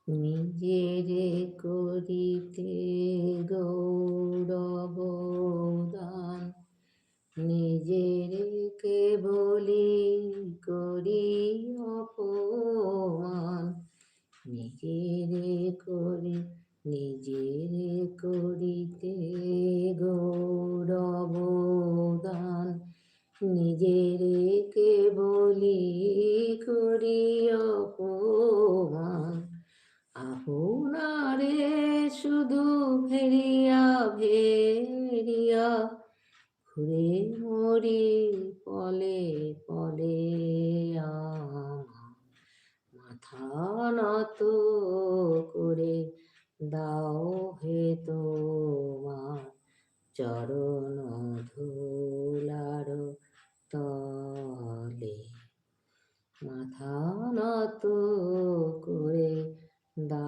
নিজেরে করিতে গৌরবদান, নিজেরে কেবলি করি অপমান। নিজেরে করি নিজেরে করিতে গৌরবদান, নিজেরে কেবলি করি অপমান। আপনারে শুধু ফেরিয়া ফেরিয়া ঘুরে মরি পলে পলে। আমার মাথা নত করে দাও হে তোমার চরণ ধুলার তলে। মাথা নত